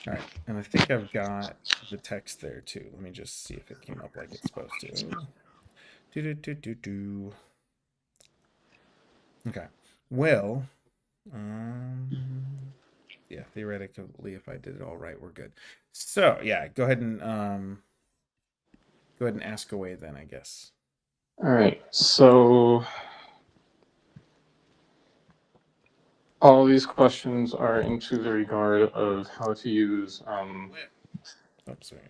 All right, and I think I've got the text there too. Let me just see if it came up like it's supposed to. Do do do do do. Okay. Well, um, yeah, theoretically, if I did it all right, we're good. So yeah, go ahead and ask away then, I guess. All right. So all these questions are into the regard of Oops, sorry.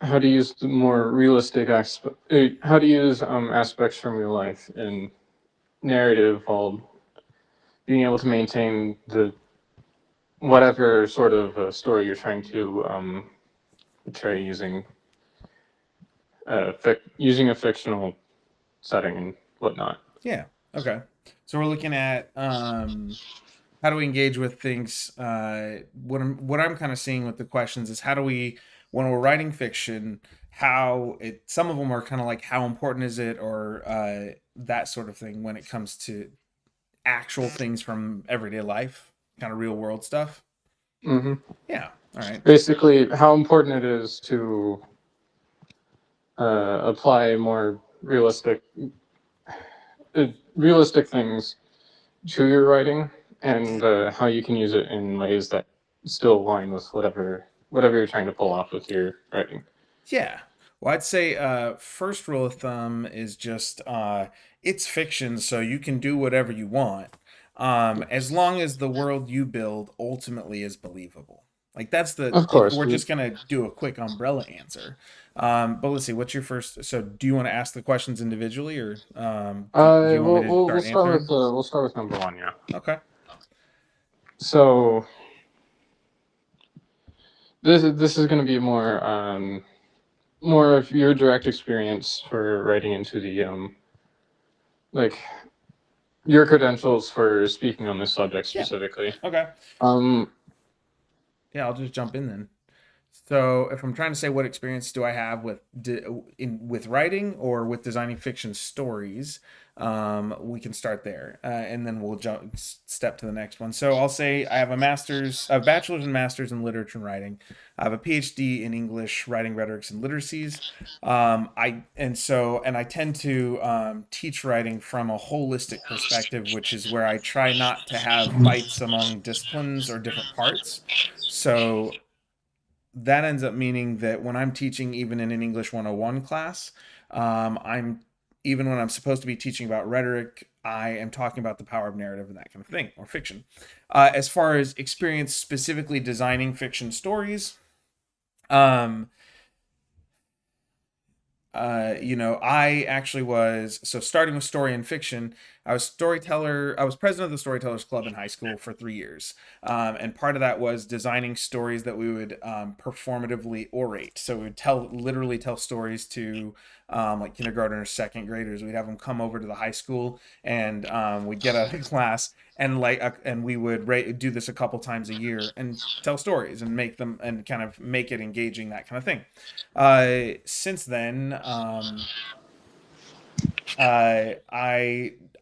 how to use the more realistic aspect, how to use aspects from real life in narrative while being able to maintain the whatever sort of story you're trying to portray using a fictional setting and whatnot. Yeah. Okay. So we're looking at how do we engage with things? What I'm kind of seeing with the questions is how do we, when we're writing fiction, how it some of them are kind of like how important is it or that sort of thing when it comes to actual things from everyday life, kind of real world stuff. Hmm. Yeah. All right. Basically, how important it is to apply more realistic things to your writing, and how you can use it in ways that still align with whatever you're trying to pull off with your writing. Yeah. Well, I'd say first rule of thumb is just it's fiction, so you can do whatever you want, as long as the world you build ultimately is believable. Like that's the Of if course. we're just gonna do a quick umbrella answer. But let's see, what's your first? So, do you want to ask the questions individually, or do you want me to We'll start start answering? with number one. Yeah. Okay. So this is going to be more of your direct experience for writing into the like your credentials for speaking on this subject Yeah. specifically. Okay. Um, Yeah, I'll just jump in then. So, if I'm trying to say what experience do I have with writing or with designing fiction stories, we can start there, and then we'll jump step to the next one. So, I'll say I have a bachelor's and master's in literature and writing. I have a PhD in English, writing, rhetorics, and literacies. I tend to teach writing from a holistic perspective, which is where I try not to have fights among disciplines or different parts. So that ends up meaning that when I'm teaching, even in an English 101 class, I'm even when I'm supposed to be teaching about rhetoric, I am talking about the power of narrative and that kind of thing, or fiction. As far as experience specifically designing fiction stories, um, I actually was so starting with story and fiction. I was storyteller. I was president of the Storytellers Club in high school for 3 years, and part of that was designing stories that we would performatively orate. So we would literally tell stories to like kindergartners, second graders. We'd have them come over to the high school, and we'd get out of class and we would do this a couple times a year and tell stories and make them and kind of make it engaging, that kind of thing. Since then,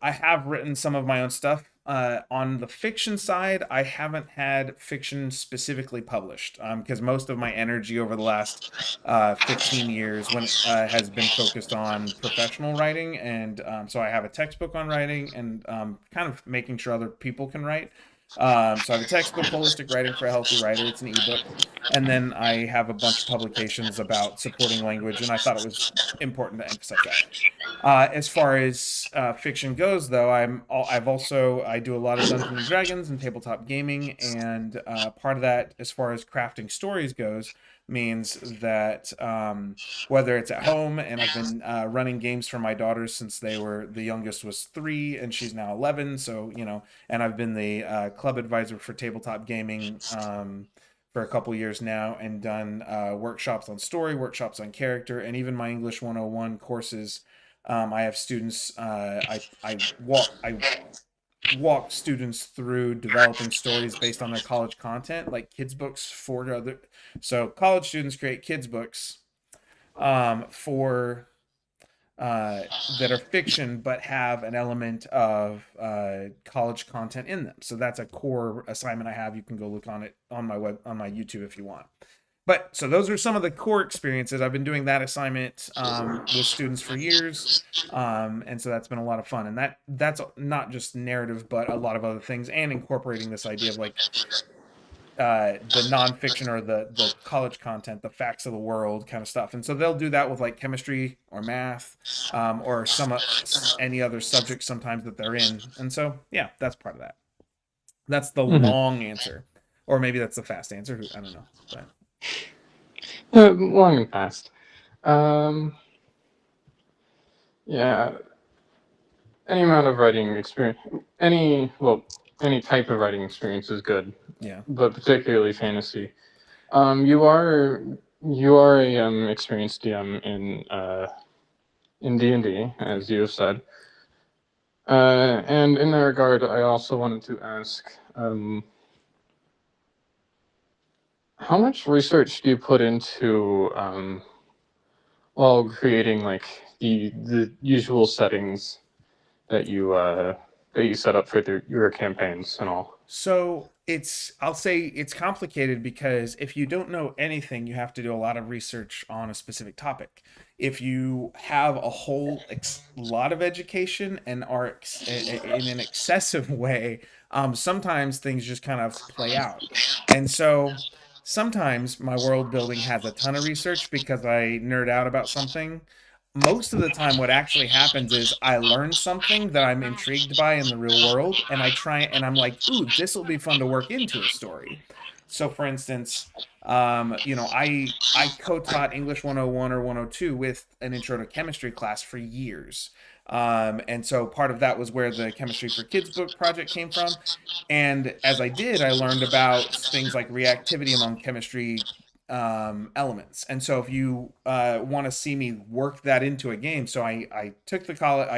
I have written some of my own stuff. On the fiction side, I haven't had fiction specifically published because most of my energy over the last 15 years has been focused on professional writing, and so I have a textbook on writing and kind of making sure other people can write. So I have a textbook, Holistic Writing for a Healthy Writer. It's an ebook, and then I have a bunch of publications about supporting language, and I thought it was important to emphasize that. As far as fiction goes, though, I do a lot of Dungeons and Dragons and tabletop gaming, and part of that, as far as crafting stories goes, means that whether it's at home, and I've been running games for my daughters since the youngest was 3 and she's now 11, so and I've been the club advisor for tabletop gaming. For a couple years now, and done workshops on story, workshops on character, and even my English 101 courses. I have students. I walk students through developing stories based on their college content, like kids books for other. So college students create kids books for that are fiction but have an element of college content in them. So that's a core assignment I have. You can go look on it on my web on my YouTube if you want. But so those are some of the core experiences. I've been doing that assignment with students for years, and so that's been a lot of fun. And that's not just narrative, but a lot of other things, and incorporating this idea of like the nonfiction or the college content, the facts of the world kind of stuff. And so they'll do that with like chemistry or math, or any other subject sometimes that they're in. And so yeah, that's part of that. That's the Mhm. long answer, or maybe that's the fast answer. I don't know, but Long and fast. Um, yeah, any amount of writing experience, any type of writing experience is good, yeah. but particularly fantasy. You are a experienced DM in D&D, as you have said. And in that regard, I also wanted to ask, how much research do you put into while creating like the usual settings that you set up for your campaigns and all? So I'll say it's complicated because if you don't know anything, you have to do a lot of research on a specific topic. If you have a whole lot of education and are in an excessive way, sometimes things just kind of play out. And so sometimes my world building has a ton of research because I nerd out about something. Most of the time what actually happens is I learn something that I'm intrigued by in the real world, and I try and I'm like, ooh, this will be fun to work into a story. So for instance, I co-taught English 101 or 102 with an intro to chemistry class for years. And so part of that was where the chemistry for kids book project came from. And as I did, I learned about things like reactivity among chemistry elements. And so if you want to see me work that into a game, so I took the college,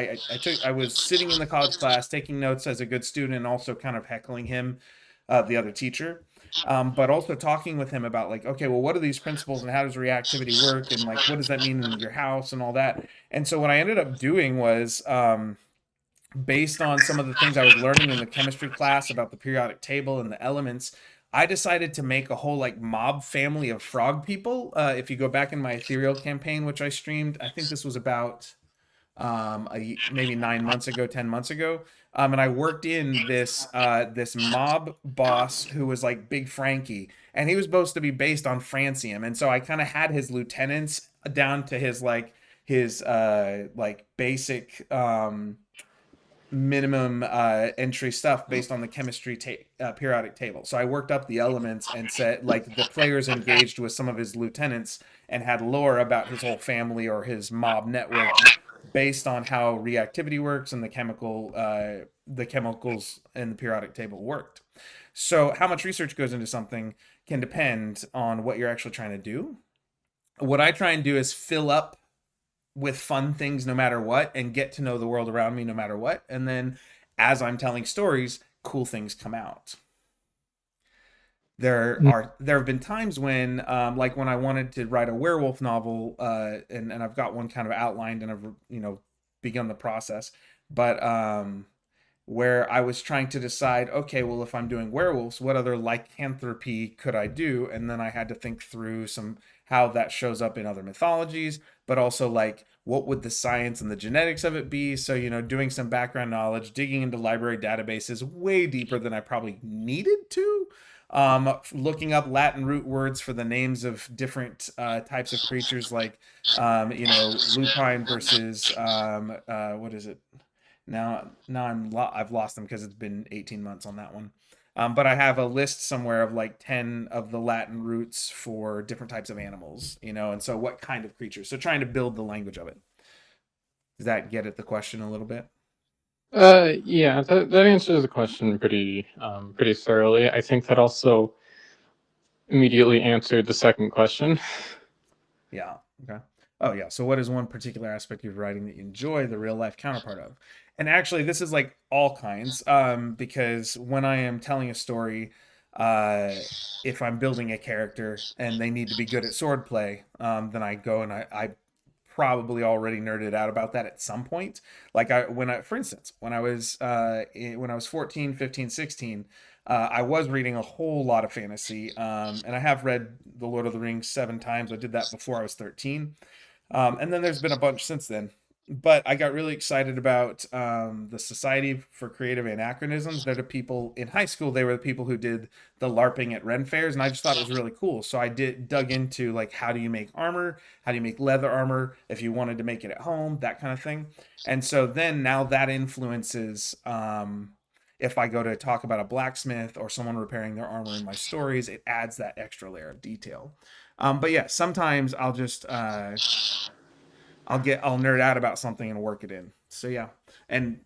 I was sitting in the college class taking notes as a good student and also kind of heckling him, the other teacher. But also talking with him about like, okay, well, what are these principles and how does reactivity work? And like, what does that mean in your house and all that? And so what I ended up doing was, based on some of the things I was learning in the chemistry class about the periodic table and the elements, I decided to make a whole like mob family of frog people. If you go back in my ethereal campaign, which I streamed, I think this was about maybe 9 months ago, 10 months ago, and I worked in this mob boss who was like Big Frankie, and he was supposed to be based on Francium, and so I kind of had his lieutenants down to his like basic minimum entry stuff based on the chemistry periodic table. So I worked up the elements and said like the players engaged with some of his lieutenants and had lore about his whole family or his mob network based on how reactivity works and the chemicals in the periodic table worked. So how much research goes into something can depend on what you're actually trying to do. What I try and do is fill up with fun things no matter what and get to know the world around me no matter what. And then as I'm telling stories, cool things come out. There have been times when like when I wanted to write a werewolf novel, and I've got one kind of outlined and I've begun the process, but where I was trying to decide, okay, well, if I'm doing werewolves, what other lycanthropy could I do? And then I had to think through some how that shows up in other mythologies, but also like what would the science and the genetics of it be? So, doing some background knowledge, digging into library databases way deeper than I probably needed to. Looking up Latin root words for the names of different types of creatures, like lupine versus what is it? Now I've lost them because it's been 18 months on that one. But I have a list somewhere of like 10 of the Latin roots for different types of animals, and so what kind of creatures. So trying to build the language of it. Does that get at the question a little bit? Yeah, that answers the question pretty thoroughly. I think that also immediately answered the second question. Yeah. Okay. Oh, yeah. So, what is one particular aspect of writing that you enjoy the real life counterpart of? And actually, this is like all kinds, because when I am telling a story, uh, if I'm building a character and they need to be good at swordplay, then I go and I probably already nerded out about that at some point. Like for instance, when I was when I was 14, 15, 16, I was reading a whole lot of fantasy, and I have read The Lord of the Rings 7 times. I did that before I was 13, and then there's been a bunch since then. But I got really excited about the Society for Creative Anachronisms. They're the people in high school. They were the people who did the LARPing at Ren fairs, and I just thought it was really cool. So I dug into like how do you make armor, how do you make leather armor, if you wanted to make it at home, that kind of thing. And so then now that influences. If I go to talk about a blacksmith or someone repairing their armor in my stories, it adds that extra layer of detail. But yeah, sometimes I'll nerd out about something and work it in. So yeah, and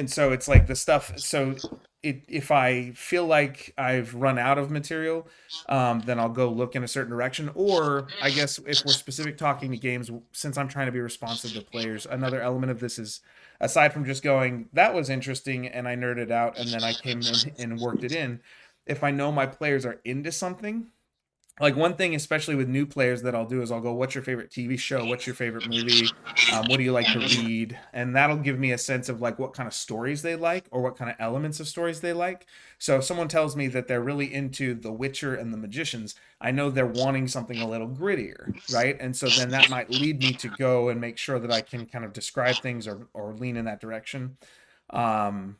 so it's like the stuff. So if I feel like I've run out of material, then I'll go look in a certain direction. Or I guess if we're specific talking to games, since I'm trying to be responsive to players, another element of this is aside from just going that was interesting and I nerded out and then I came in and worked it in. If I know my players are into something, like one thing especially with new players that I'll do is I'll go, what's your favorite TV show, what's your favorite movie, what do you like to read, and that'll give me a sense of like what kind of stories they like or what kind of elements of stories they like. So if someone tells me that they're really into The Witcher and The Magicians, I know they're wanting something a little grittier, right? And so then that might lead me to go and make sure that I can kind of describe things or lean in that direction. um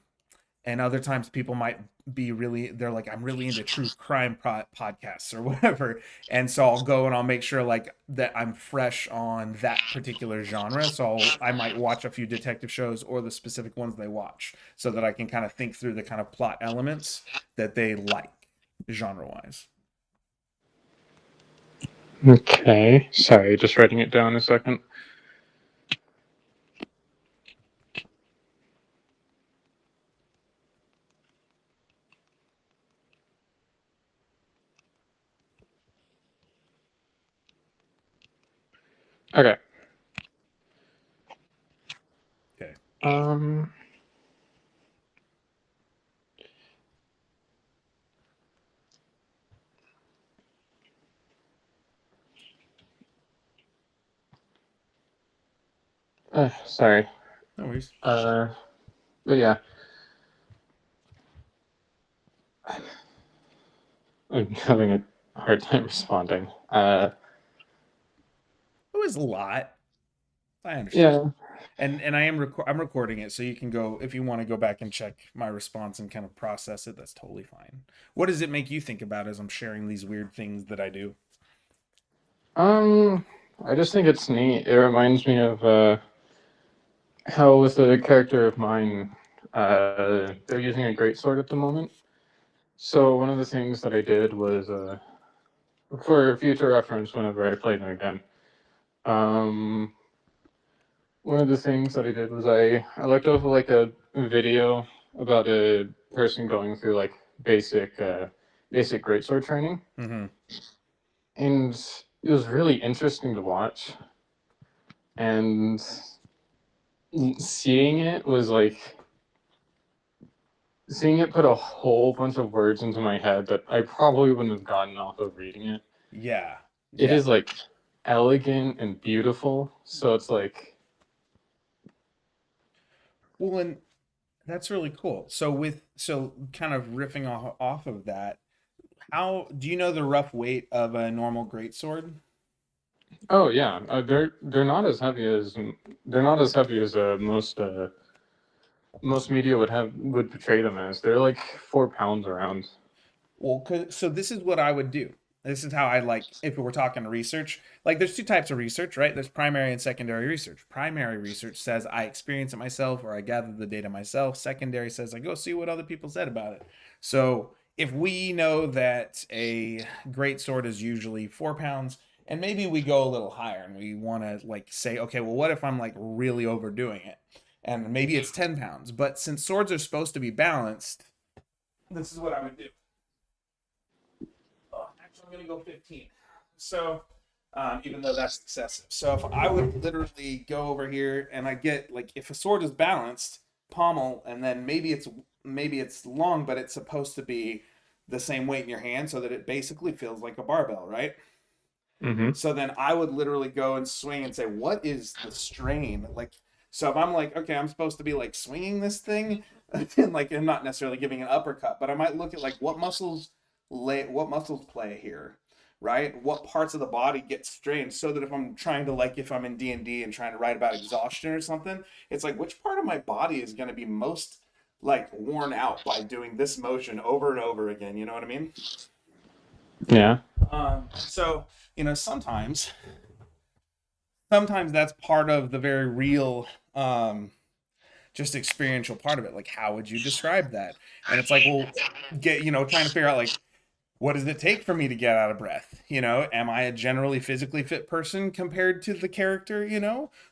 and other times people might be really, they're like, I'm really into true crime podcasts or whatever, and so I'll go and I'll make sure like that I'm fresh on that particular genre. So I might watch a few detective shows or the specific ones they watch so that I can kind of think through the kind of plot elements that they like genre wise. Okay, sorry, just writing it down a second. Okay. Okay. Um. Sorry. No worries. But yeah, I'm having a hard time responding. It was a lot. I understand. Yeah. And I'm recording it, so you can go if you want to go back and check my response and kind of process it. That's totally fine. What does it make you think about as I'm sharing these weird things that I do? Um. I just think it's neat. It reminds me of how with a character of mine, they're using a great sword at the moment. So one of the things that I did was, for future reference, whenever I play them again, um, one of the things that I did was I looked over like a video about a person going through like basic greatsword training, Mm-hmm. and it was really interesting to watch. And seeing it was like seeing it put a whole bunch of words into my head that I probably wouldn't have gotten off of reading it. Yeah. It Yeah. is like elegant and beautiful, so it's like, Well, and that's really cool. So kind of riffing off of that, how do you know the rough weight of a normal greatsword? oh yeah, they're not as heavy as most media would portray them as. They're like 4 pounds around. Well, so this is what I would do. This is how I like, if we're talking research, like there's two types of research, right? There's primary and secondary research. Primary research says I experience it myself or I gather the data myself. Secondary says I go see what other people said about it. So if we know that a great sword is usually 4 pounds, and maybe we go a little higher and we want to like say, okay, well, what if I'm like really overdoing it? And maybe it's 10 pounds. But since swords are supposed to be balanced, this is what I would do. Actually, I'm going to go 15. So, even though that's excessive. So, if I would literally go over here and I get like, if a sword is balanced, pommel, and then maybe it's long, but it's supposed to be the same weight in your hand, so that it basically feels like a barbell, right? Mm-hmm. So then I would literally go and swing and say, what is the strain? Like, so if I'm like, okay, I'm supposed to be like swinging this thing, and like I'm not necessarily giving an uppercut, but I might look at like what muscles play here, right? What parts of the body get strained, so that if I'm trying to like if I'm in D&D and trying to write about exhaustion or something, it's like which part of my body is going to be most like worn out by doing this motion over and over again. You know what I mean? Yeah. So sometimes that's part of the very real just experiential part of it. Like, how would you describe that? And it's like, well, trying to figure out like, what does it take for me to get out of breath? Am I a generally physically fit person compared to the character?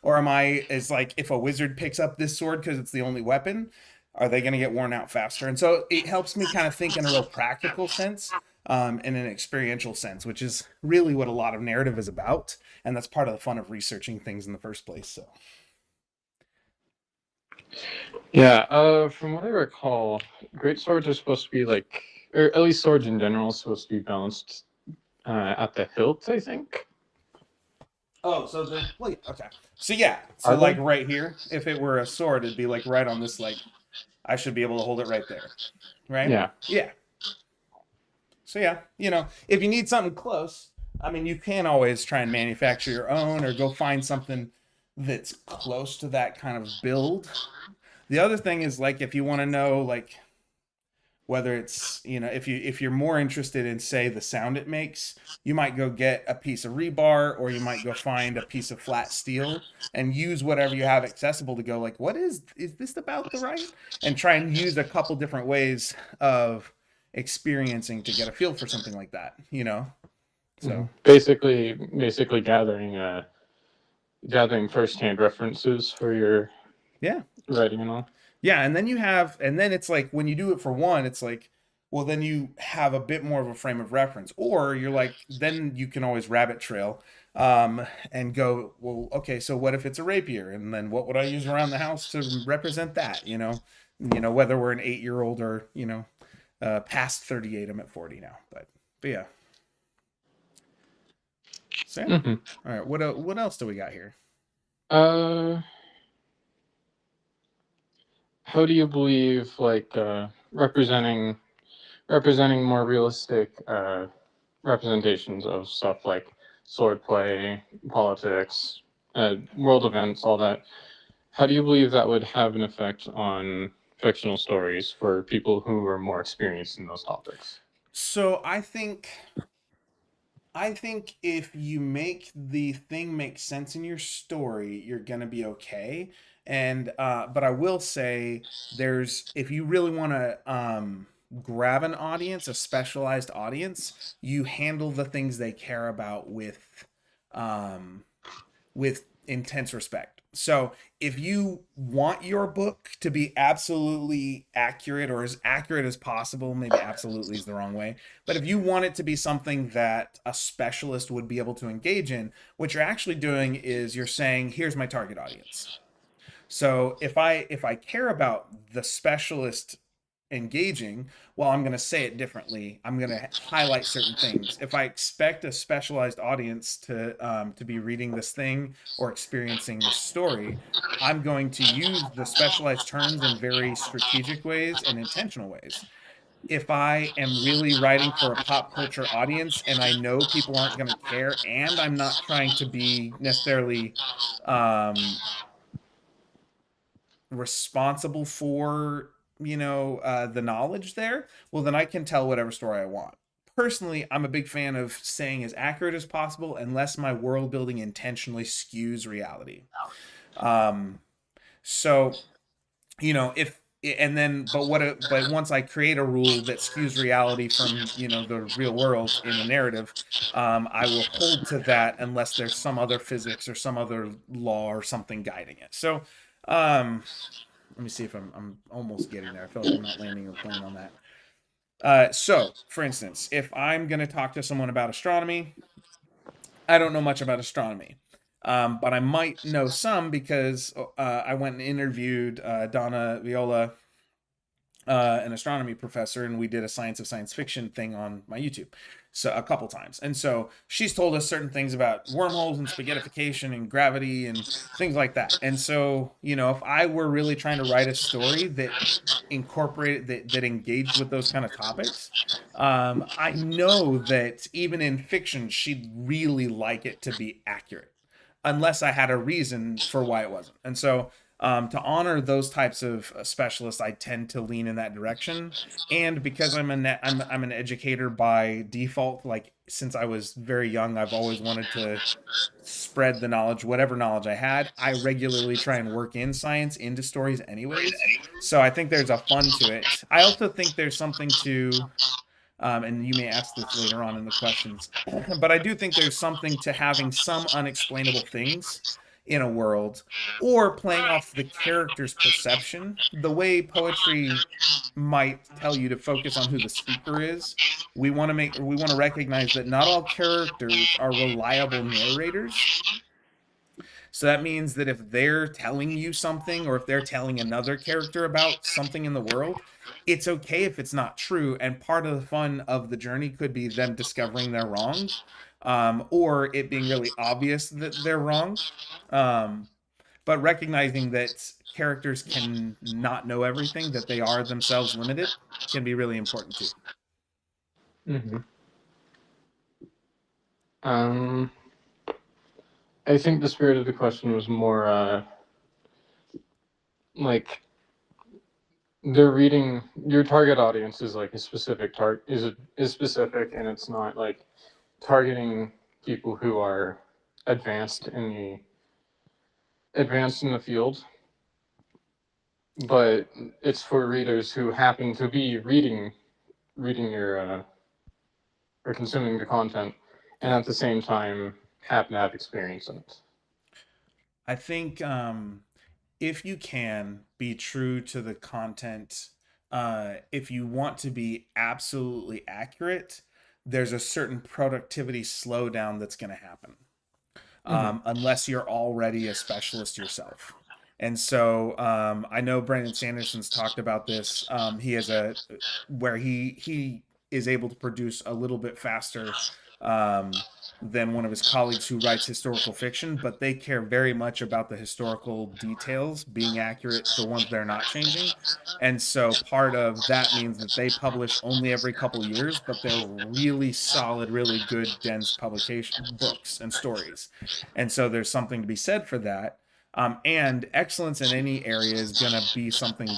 Or am I, is like, if a wizard picks up this sword because it's the only weapon, are they going to get worn out faster? And so it helps me kind of think in a real practical sense, in an experiential sense, which is really what a lot of narrative is about. And that's part of the fun of researching things in the first place. So, Yeah. From what I recall, great swords are supposed to be like, or at least swords in general, are supposed to be balanced at the hilt, I think. oh, so okay. So yeah, so Are like they? right here, if it were a sword, it'd be like right on this, like I should be able to hold it right there, right? Yeah. Yeah. So yeah, if you need something close, I mean, you can always try and manufacture your own or go find something that's close to that kind of build. The other thing is like if you want to know like whether it's if you're more interested in say the sound it makes, you might go get a piece of rebar or you might go find a piece of flat steel and use whatever you have accessible to go like what is this about the right, and try and use a couple different ways of experiencing to get a feel for something like that. So Basically gathering firsthand references for your yeah. writing and all. Yeah, and then it's like when you do it for one, it's like, well, then you have a bit more of a frame of reference, or you're like, then you can always rabbit trail, and go, well, okay, so what if it's a rapier, and then what would I use around the house to represent that? Whether we're an 8-year old or past 38, I'm at 40 now, but yeah. So yeah. Mm-hmm. All right, what else do we got here? Uh, how do you believe like representing more realistic representations of stuff like swordplay, politics, world events, all that? How do you believe that would have an effect on fictional stories for people who are more experienced in those topics? So I think if you make the thing make sense in your story, you're gonna be okay. And but I will say there's if you really want to grab an audience, a specialized audience, you handle the things they care about um with intense respect. So if you want your book to be absolutely accurate or as accurate as possible, maybe absolutely is the wrong way, but if you want it to be something that a specialist would be able to engage in, what you're actually doing is you're saying, here's my target audience. So if I care about the specialist engaging, well, I'm going to say it differently. I'm going to highlight certain things. If I expect a specialized audience to be reading this thing or experiencing this story, I'm going to use the specialized terms in very strategic ways and intentional ways. If I am really writing for a pop culture audience and I know people aren't going to care, and I'm not trying to be necessarily um, responsible for the knowledge there, well then I can tell whatever story I want. Personally, I'm a big fan of staying as accurate as possible unless my world building intentionally skews reality. um so if and then but once I create a rule that skews reality from the real world in the narrative, I will hold to that unless there's some other physics or some other law or something guiding it. So um let me see if I'm almost getting there. I feel like I'm not landing a plane on that. So, for instance, if I'm going to talk to someone about astronomy, I don't know much about astronomy, but I might know some because I went and interviewed Donna Viola an astronomy professor, and we did a science of science fiction thing on my YouTube, so a couple times. And so she's told us certain things about wormholes and spaghettification and gravity and things like that. And so, if I were really trying to write a story that incorporated that engaged with those kind of topics, I know that even in fiction, she'd really like it to be accurate, unless I had a reason for why it wasn't. And so, to honor those types of specialists, I tend to lean in that direction. And because I'm an educator by default, like since I was very young, I've always wanted to spread the knowledge, whatever knowledge I had. I regularly try and work in science into stories, anyways. So I think there's a fun to it. I also think there's something to, and you may ask this later on in the questions, but I do think there's something to having some unexplainable things in a world, or playing off the character's perception. The way poetry might tell you to focus on who the speaker is, we want to recognize that not all characters are reliable narrators. So that means that if they're telling you something, or if they're telling another character about something in the world, it's okay if it's not true. And part of the fun of the journey could be them discovering they're wrong, or it being really obvious that they're wrong. Um, but recognizing that characters can not know everything, that they are themselves limited, can be really important too. Mm-hmm. Um, I think the spirit of the question was more like they're reading your target audience is like a specific is specific, and it's not like targeting people who are advanced in the field, but it's for readers who happen to be reading your or consuming the content, and at the same time happen to have experience in it. I think, if you can be true to the content, if you want to be absolutely accurate, there's a certain productivity slowdown that's going to happen, Mm-hmm. unless you're already a specialist yourself. And so, I know Brandon Sanderson's talked about this. He has a where he is able to produce a little bit faster, um, than one of his colleagues who writes historical fiction, but they care very much about the historical details being accurate, the ones they're not changing. And so part of that means that they publish only every couple years, but they're really solid, really good, dense publication books and stories. And so there's something to be said for that. And excellence in any area is going to be something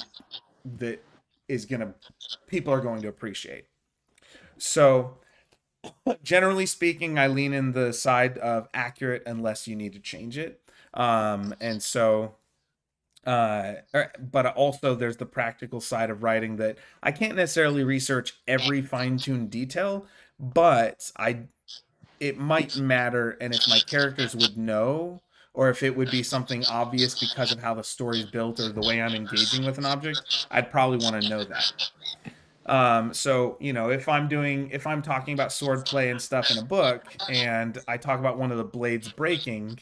that is going to, people are going to appreciate. So generally speaking, I lean in the side of accurate unless you need to change it. And so, but also there's the practical side of writing that I can't necessarily research every fine-tuned detail, but it might matter, and if my characters would know, or if it would be something obvious because of how the story's built or the way I'm engaging with an object, I'd probably want to know that. So if I'm talking about swordplay and stuff in a book, and I talk about one of the blades breaking,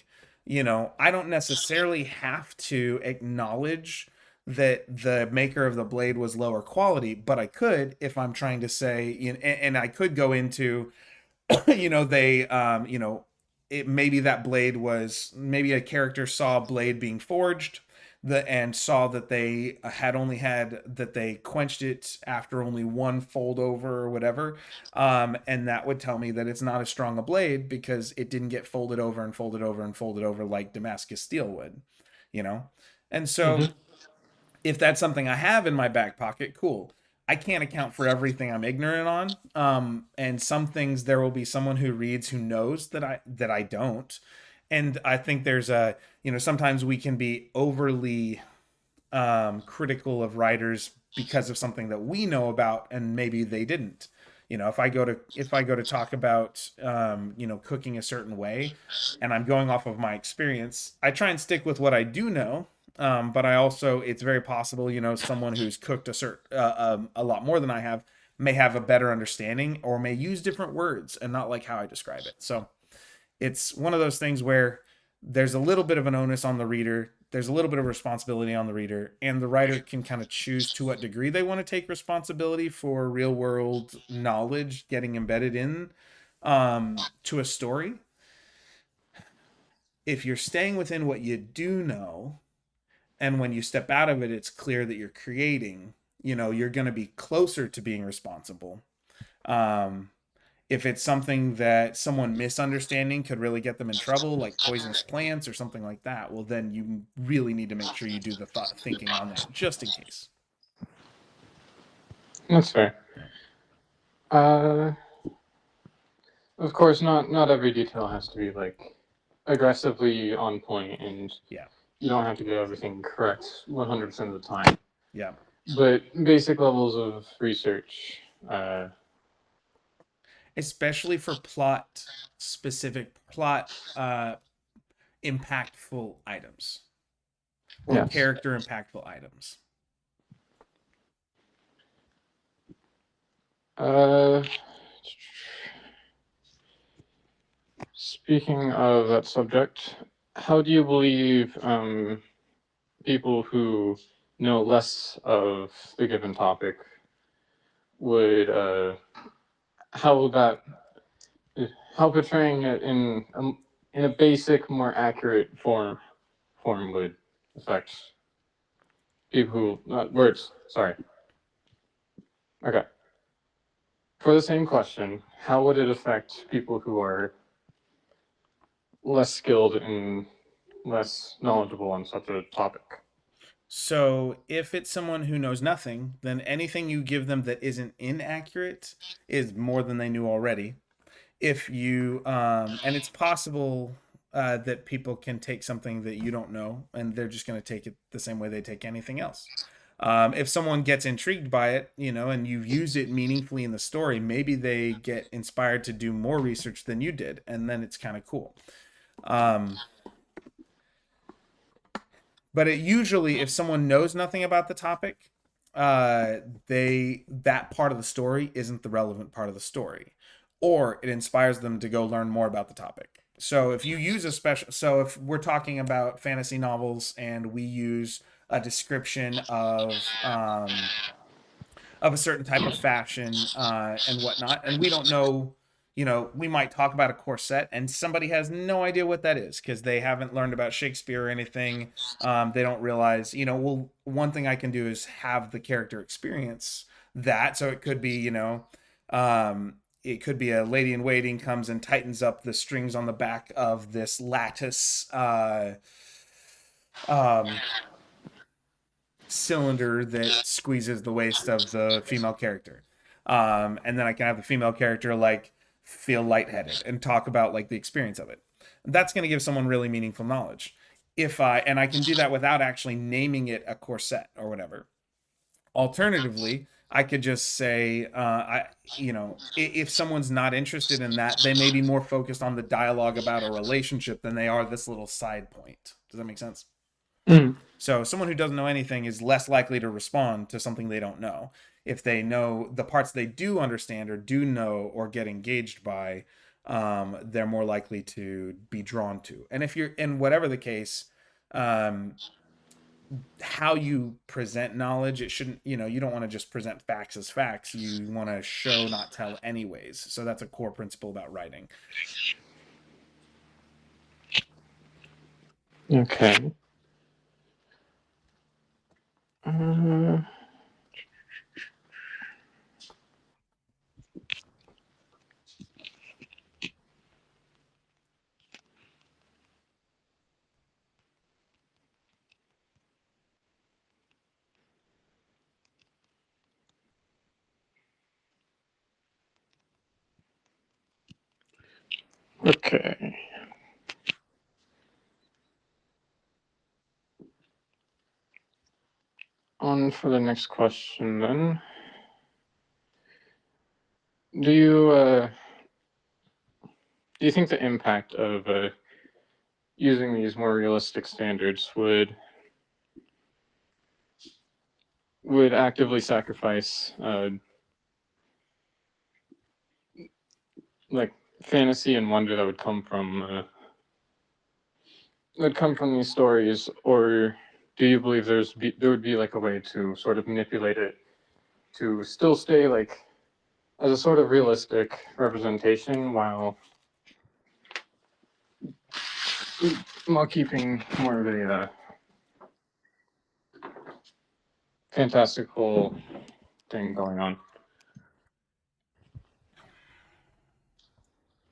I don't necessarily have to acknowledge that the maker of the blade was lower quality, but I could if I'm trying to say, and I could go into, they, it maybe that blade was, maybe a character saw a blade being forged, and saw that they had only had that they quenched it after only one fold over or whatever, and that would tell me that it's not as strong a blade because it didn't get folded over and folded over and folded over like Damascus steel would, you know. And so Mm-hmm. if that's something I have in my back pocket, cool. I can't account for everything I'm ignorant on. And some things there will be someone who reads who knows that I don't. And I think there's sometimes we can be overly, critical of writers because of something that we know about and maybe they didn't. If I go to talk about, cooking a certain way, and I'm going off of my experience, I try and stick with what I do know. But I also, it's very possible, someone who's cooked a lot more than I have may have a better understanding or may use different words and not like how I describe it. So it's one of those things where there's a little bit of an onus on the reader there's a little bit of responsibility on the reader, and the writer can kind of choose to what degree they want to take responsibility for real world knowledge getting embedded in to a story. If you're staying within what you do know, and when you step out of it, it's clear that you're creating, you're going to be closer to being responsible. Um, if it's something that someone misunderstanding could really get them in trouble, like poisonous plants or something like that, well, then you really need to make sure you do the thinking on that, just in case. That's fair. Of course, not every detail has to be like aggressively on point, and Yeah. you don't have to get everything correct 100% of the time. Yeah. But basic levels of research. Especially for specific plot impactful items or Yes. character impactful items. Speaking of that subject, how do you believe people who know less of the given topic would how portraying it in a basic, more accurate form would affect people who words. Sorry. Okay. For the same question, how would it affect people who are less skilled and less knowledgeable on such a topic? So if it's someone who knows nothing, then anything you give them that isn't inaccurate is more than they knew already. If you and it's possible that people can take something that you don't know and they're just going to take it the same way they take anything else. If someone gets intrigued by it, and you use it meaningfully in the story, maybe they get inspired to do more research than you did, and then it's kind of cool. But it usually, if someone knows nothing about the topic, that part of the story isn't the relevant part of the story, or it inspires them to go learn more about the topic. So if you use so if we're talking about fantasy novels and we use a description of a certain type of fashion and whatnot, and we don't know, we might talk about a corset and somebody has no idea what that is because they haven't learned about Shakespeare or anything. They don't realize, well, one thing I can do is have the character experience that. So it could be, it could be a lady in waiting comes and tightens up the strings on the back of this lattice cylinder that squeezes the waist of the female character. And then I can have the female character like feel lightheaded and talk about like the experience of it. That's going to give someone really meaningful knowledge. And I can do that without actually naming it a corset or whatever. Alternatively, I could just say, if someone's not interested in that, they may be more focused on the dialogue about a relationship than they are this little side point. Does that make sense? Mm. So someone who doesn't know anything is less likely to respond to something they don't know. If they know the parts they do understand or do know or get engaged by, they're more likely to be drawn to. And if you're in whatever the case, how you present knowledge, it shouldn't, you don't want to just present facts as facts. You want to show, not tell anyways. So that's a core principle about writing. Okay. Okay. On for the next question then. Do you think the impact of using these more realistic standards would actively sacrifice like fantasy and wonder that would come from that come from these stories, or do you believe there would be like a way to sort of manipulate it to still stay like as a sort of realistic representation while keeping more of a fantastical thing going on?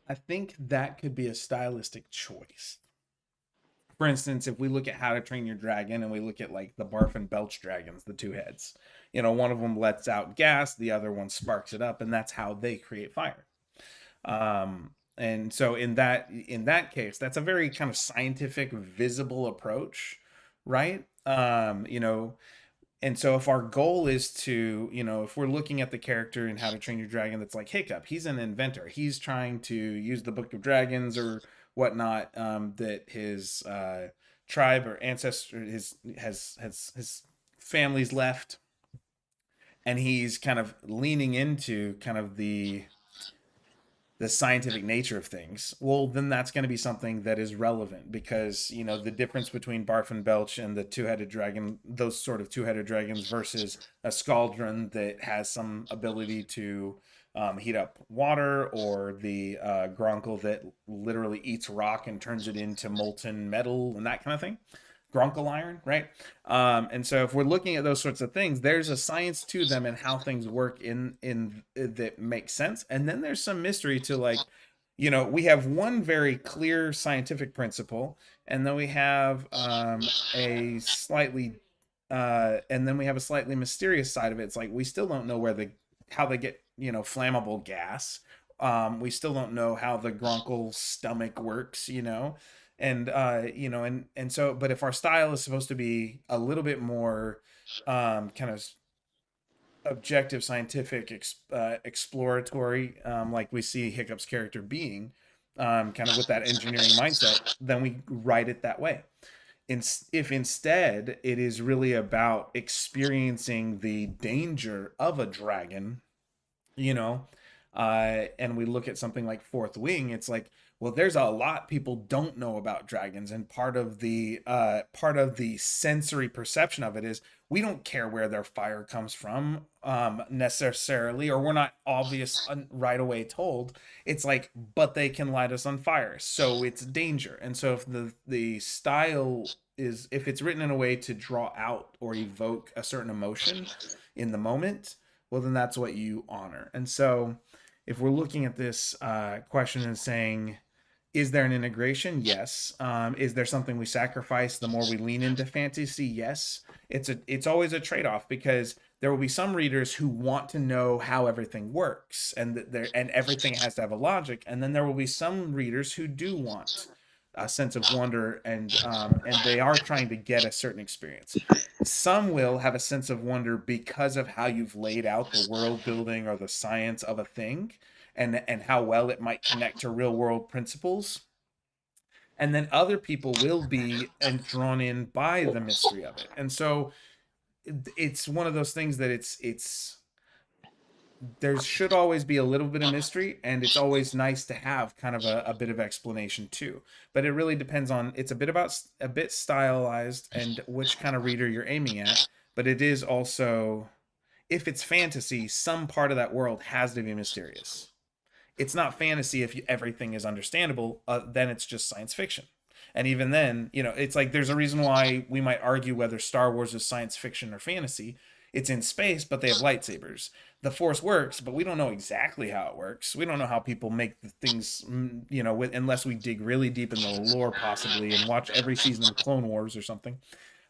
I think that could be a stylistic choice. For instance, if we look at How to Train Your Dragon and we look at like the Barf and Belch dragons, the two heads, one of them lets out gas, the other one sparks it up, and that's how they create fire. And so in that case, that's a very kind of scientific, visible approach, right? And so if our goal is to, if we're looking at the character in How to Train Your Dragon, that's like Hiccup, he's an inventor. He's trying to use the Book of Dragons or whatnot, that his tribe or ancestor his family's left, and he's kind of leaning into kind of the scientific nature of things. Well, then that's going to be something that is relevant because, the difference between Barf and Belch and the two-headed dragon, those sort of two-headed dragons versus a Scaldron that has some ability to heat up water, or the Gronkle that literally eats rock and turns it into molten metal and that kind of thing. Grunkle iron, right? And so if we're looking at those sorts of things, there's a science to them and how things work in that makes sense. And then there's some mystery to, like, we have one very clear scientific principle, and then we have a slightly and then we have a slightly mysterious side of it. It's like we still don't know how they get flammable gas. We still don't know how the Grunkle stomach works. And so, but if our style is supposed to be a little bit more kind of objective, scientific, exploratory, like we see Hiccup's character being, kind of with that engineering mindset, then we write it that way. If instead it is really about experiencing the danger of a dragon, you know and we look at something like Fourth Wing, it's like, well, there's a lot people don't know about dragons, and part of the sensory perception of it is we don't care where their fire comes from, necessarily, or we're not obvious right away told. It's like, but they can light us on fire, so it's danger. And so if the style is, if it's written in a way to draw out or evoke a certain emotion in the moment, well, then that's what you honor. And so if we're looking at this question and saying, is there an integration? Yes. Is there something we sacrifice the more we lean into fantasy? Yes. It's always a trade-off, because there will be some readers who want to know how everything works, and everything has to have a logic, and then there will be some readers who do want a sense of wonder, and they are trying to get a certain experience. Some will have a sense of wonder because of how you've laid out the world building or the science of a thing, and how well it might connect to real world principles. And then other people will be drawn in by the mystery of it. And so it's one of those things that it's there should always be a little bit of mystery, and it's always nice to have kind of a bit of explanation too. But it really depends on, it's a bit stylized and which kind of reader you're aiming at. But it is also, if it's fantasy, some part of that world has to be mysterious. It's not fantasy if everything is understandable. Then it's just science fiction. And even then, it's like there's a reason why we might argue whether Star Wars is science fiction or fantasy. It's in space, but they have lightsabers. The Force works, but we don't know exactly how it works. We don't know how people make the things, unless we dig really deep in the lore, possibly, and watch every season of Clone Wars or something.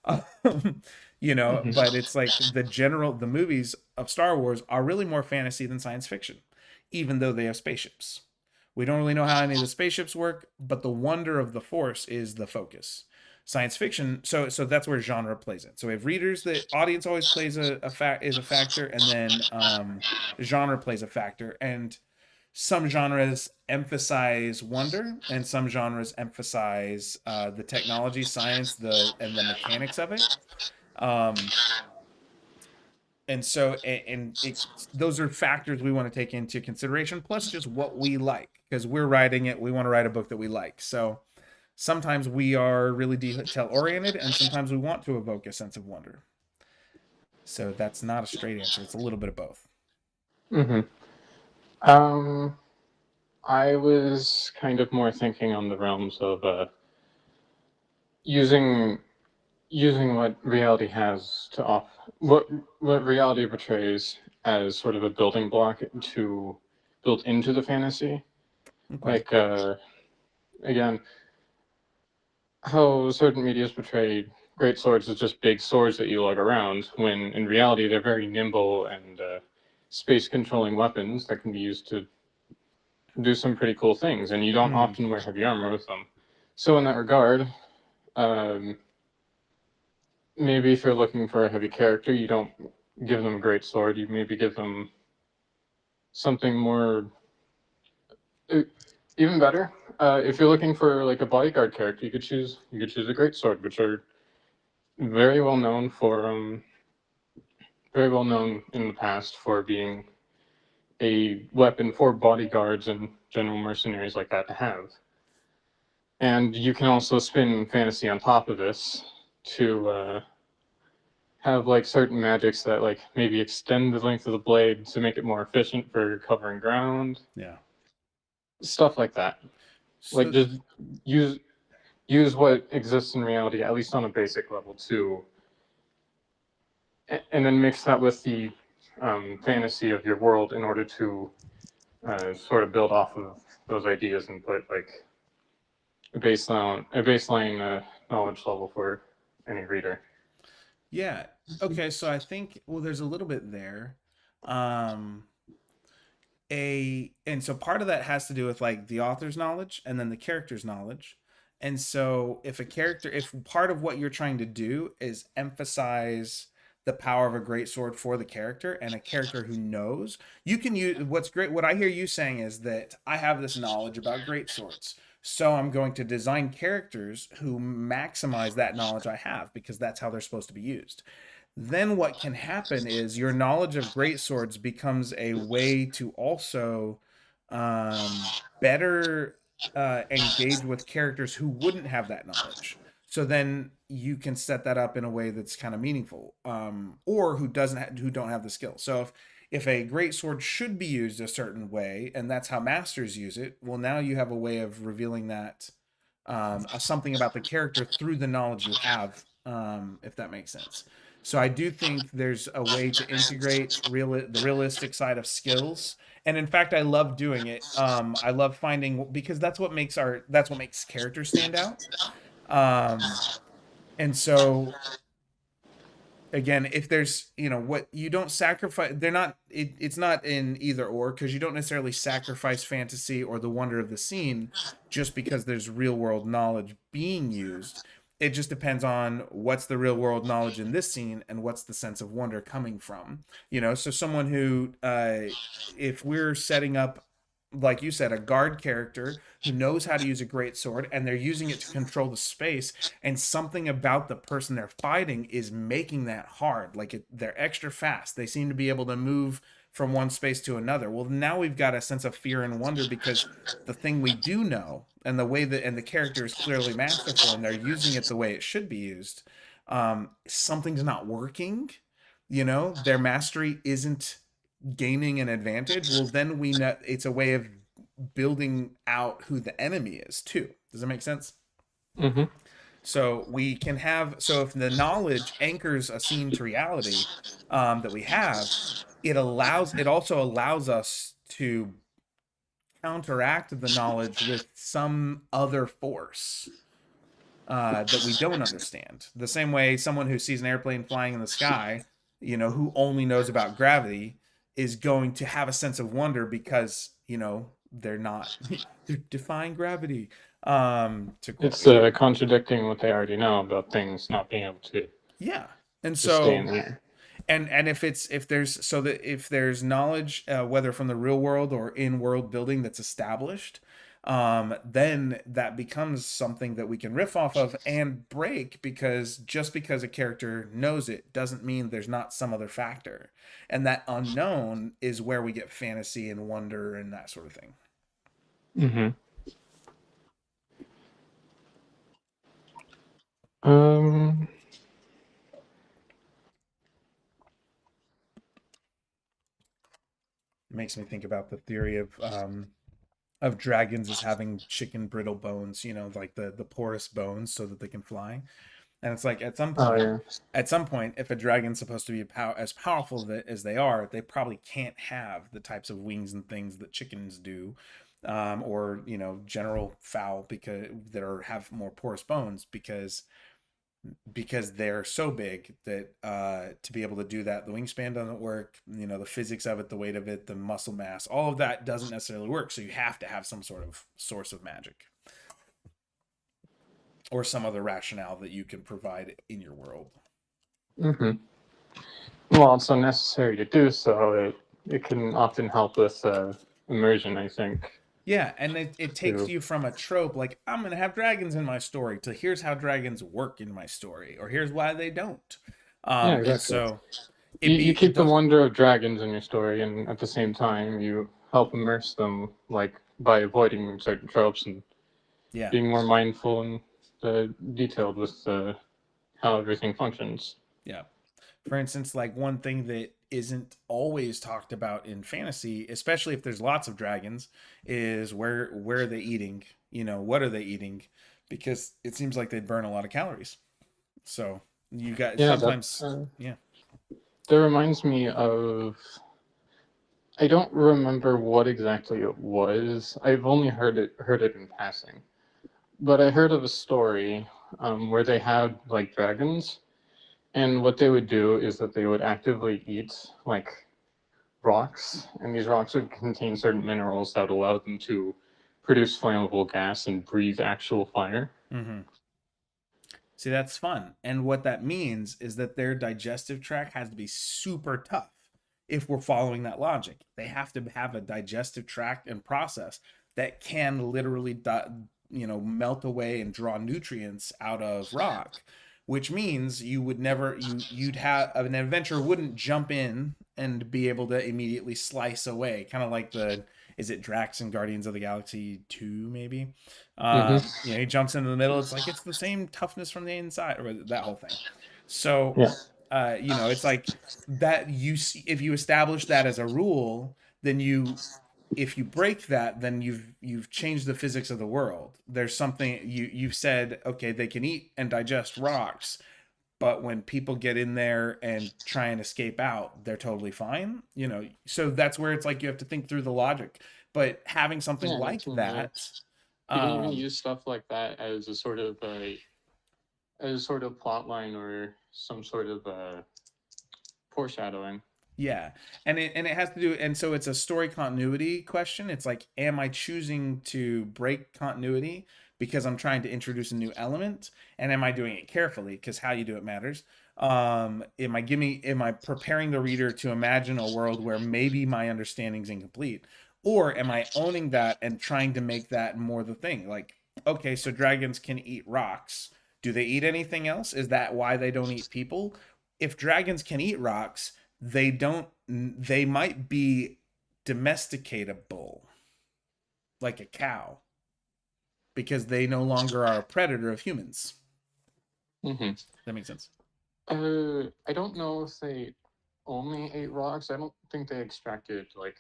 But it's like the movies of Star Wars are really more fantasy than science fiction, even though they have spaceships. We don't really know how any of the spaceships work, but the wonder of the Force is the focus. Science fiction, so that's where genre plays in. So we have readers, the audience always plays is a factor, and then genre plays a factor. And some genres emphasize wonder, and some genres emphasize the technology, science, and the mechanics of it. Um, and so those are factors we want to take into consideration, plus just what we like, because we're writing it, we want to write a book that we like. So Sometimes we are really detail oriented, and sometimes we want to evoke a sense of wonder. So that's not a straight answer. It's a little bit of both. Mm-hmm. Um, I was kind of more thinking on the realms of using using what reality has to offer, what reality portrays as sort of a building block to built into the fantasy. Okay. Like again, how certain medias portray great swords as just big swords that you lug around, when in reality they're very nimble and space controlling weapons that can be used to do some pretty cool things, and you don't Hmm. often wear heavy armor with them. So in that regard, um, maybe if you're looking for a heavy character, you don't give them a great sword. You maybe give them something more, uh, even better. If you're looking for like a bodyguard character, you could choose a great sword, which are very well known for very well known in the past for being a weapon for bodyguards and general mercenaries like that to have. And you can also spin fantasy on top of this to have like certain magics that like maybe extend the length of the blade to make it more efficient for covering ground, Yeah. stuff like that. Like So just use use what exists in reality, at least on a basic level, to and then mix that with the fantasy of your world in order to sort of build off of those ideas and put like a baseline knowledge level for any reader. yeah. Okay, so I think well there's a little bit there. Um and so part of that has to do with like the author's knowledge and then the character's knowledge. And so if part of what you're trying to do is emphasize the power of a great sword for the character and a character who knows, you can use what's great. What I hear you saying is that I have this knowledge about great swords. So I'm going to design characters who maximize that knowledge I have because that's how they're supposed to be used. Then what can happen is your knowledge of great swords becomes a way to also better engage with characters who wouldn't have that knowledge. So then you can set that up in a way that's kind of meaningful, or who don't have the skill. So if a great sword should be used a certain way, and that's how masters use it, well, now you have a way of revealing that something about the character through the knowledge you have, if that makes sense. So I do think there's a way to integrate the realistic side of skills, and in fact, I love doing it. I love finding because that's what makes characters stand out. Um, and so again, if there's what you don't sacrifice, it's not in either or because you don't necessarily sacrifice fantasy or the wonder of the scene just because there's real world knowledge being used. It just depends on what's the real world knowledge in this scene and what's the sense of wonder coming from. So someone who if we're setting up, like you said, a guard character who knows how to use a great sword and they're using it to control the space, and something about the person they're fighting is making that hard, they're extra fast, they seem to be able to move from one space to another. Well, now we've got a sense of fear and wonder because the thing we do know and the character is clearly masterful and they're using it the way it should be used. Something's not working, their mastery isn't gaining an advantage. Well, then we know it's a way of building out who the enemy is too. Does that make sense? Mm-hmm. So if the knowledge anchors a scene to reality, that we have, it also allows us to counteract the knowledge with some other force that we don't understand. The same way someone who sees an airplane flying in the sky, who only knows about gravity, is going to have a sense of wonder because they're not they're defying gravity. To quote It's again, contradicting what they already know about things not being able to yeah. And just stay in so the air. and if there's knowledge, whether from the real world or in world building that's established, then that becomes something that we can riff off of and break, because just because a character knows it doesn't mean there's not some other factor, and that unknown is where we get fantasy and wonder and that sort of thing. Mm-hmm. Um, It makes me think about the theory of dragons as having chicken brittle bones, you know, like the porous bones so that they can fly. And it's like oh yeah. at some point, if a dragon's supposed to be as powerful as they are, they probably can't have the types of wings and things that chickens do, or you know, general fowl because that are have more porous bones because they're so big that to be able to do that, the wingspan doesn't work. You know, the physics of it, the weight of it, the muscle mass, all of that doesn't necessarily work. So you have to have some sort of source of magic or some other rationale that you can provide in your world. Mm-hmm. Well, it's unnecessary to do so. It can often help with immersion, I think. Yeah, and it takes Too. you from a trope like I'm gonna have dragons in my story to here's how dragons work in my story, or here's why they don't. Yeah, And exactly. so You keep the those, wonder of dragons in your story, and at the same time, you help immerse them, like by avoiding certain tropes and yeah. being more mindful and detailed with how everything functions. Yeah. For instance, like one thing that isn't always talked about in fantasy, especially if there's lots of dragons, is where are they eating? You know, what are they eating? Because it seems like they burn a lot of calories. So you got Yeah, sometimes, yeah. that reminds me of. I don't remember what exactly it was. I've only heard it in passing, but I heard of a story where they had like dragons, and what they would do is that they would actively eat like rocks, and these rocks would contain certain minerals that would allow them to produce flammable gas and breathe actual fire. Mm-hmm. See, that's fun. And what that means is that their digestive tract has to be super tough if we're following that logic. They have to have a digestive tract and process that can literally, you know, melt away and draw nutrients out of rock, which means you would never, you'd have an adventurer wouldn't jump in and be able to immediately slice away, kind of like is it Drax and Guardians of the Galaxy 2, maybe? Mm-hmm. You know, he jumps into the middle. It's like it's the same toughness from the inside, or that whole thing. So, Yeah. you know, it's like that. You see, if you establish that as a rule, then if you break that, then you've changed the physics of the world. There's something you've said. Okay, they can eat and digest rocks, but when people get in there and try and escape out, they're totally fine. You know, so that's where it's like you have to think through the logic. But having something Yeah, like that, you can even um, use stuff like that as a sort of plot line or some sort of foreshadowing. yeah, and it has to do, and so it's a story continuity question. It's like, am I choosing to break continuity because I'm trying to introduce a new element, and am I doing it carefully? Because how you do it matters. Am I preparing the reader to imagine a world where maybe my understanding's incomplete, or am I owning that and trying to make that more the thing? Like, okay, so dragons can eat rocks. Do they eat anything else? Is that why they don't eat people? If dragons can eat rocks, they might be domesticatable like a cow because they no longer are a predator of humans. Mm-hmm. That makes sense. I don't know if they only ate rocks. I don't think they extracted like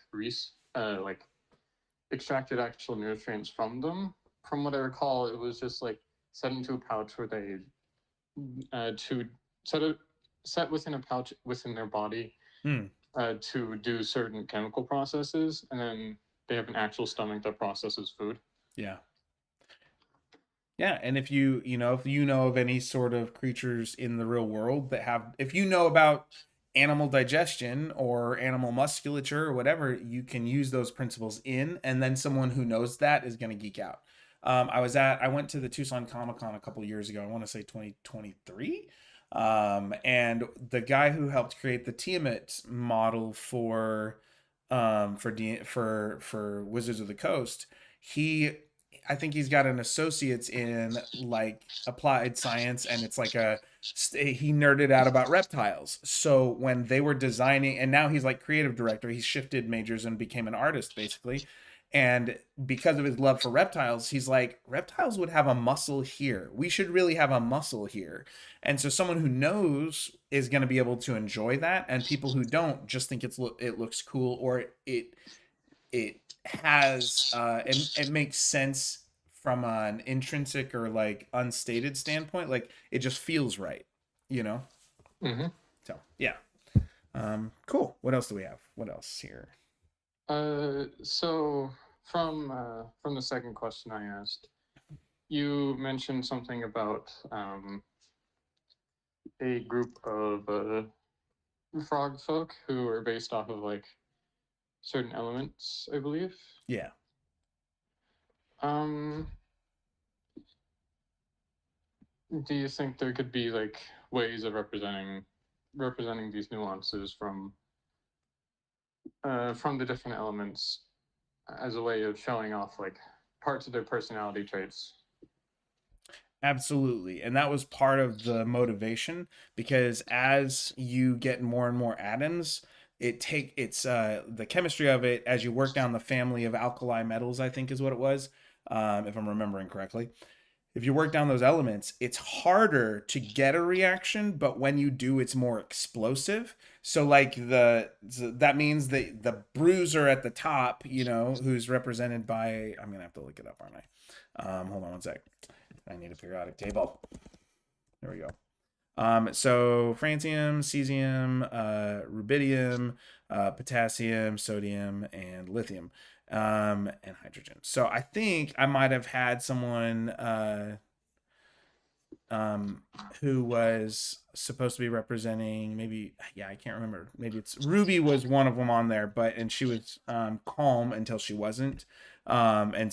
extracted actual nutrients from them. From what I recall, it was just like set into a pouch where they to set it set within a pouch within their body Hmm. to do certain chemical processes, and then they have an actual stomach that processes food. Yeah. Yeah, and if you know of any sort of creatures in the real world that have, if you know about animal digestion or animal musculature or whatever, you can use those principles in, and then someone who knows that is going to geek out. I went to the Tucson Comic Con a couple years ago. I want to say 2023. And the guy who helped create the Tiamat model for Wizards of the Coast, he I think he's got an associate's in like applied science, and it's like he nerded out about reptiles. So when they were designing, and now he's like creative director, he shifted majors and became an artist basically. And because of his love for reptiles, he's like, reptiles would have a muscle here. We should really have a muscle here. And so someone who knows is going to be able to enjoy that, and people who don't just think it looks cool, or it has it makes sense from an intrinsic or like unstated standpoint. Like it just feels right, you know. Mm-hmm. So yeah, cool. What else do we have? What else here? So from the second question I asked, you mentioned something about a group of frog folk who are based off of like certain elements, I believe. Yeah. Um, do you think there could be like ways of representing these nuances from the different elements as a way of showing off like parts of their personality traits? Absolutely. And that was part of the motivation, because as you get more and more atoms, it's the chemistry of it as you work down the family of alkali metals, I think is what it was, if I'm remembering correctly. If you work down those elements, it's harder to get a reaction, but when you do, it's more explosive. So like that means the bruiser at the top, you know, who's represented by, I'm gonna have to look it up, aren't I? Hold on one sec. I need a periodic table. There we go. So francium, cesium, rubidium, potassium, sodium, and lithium, and hydrogen. So I think I might have had someone who was supposed to be representing, maybe, yeah, I can't remember. Maybe it's Ruby was one of them on there, and she was calm until she wasn't. And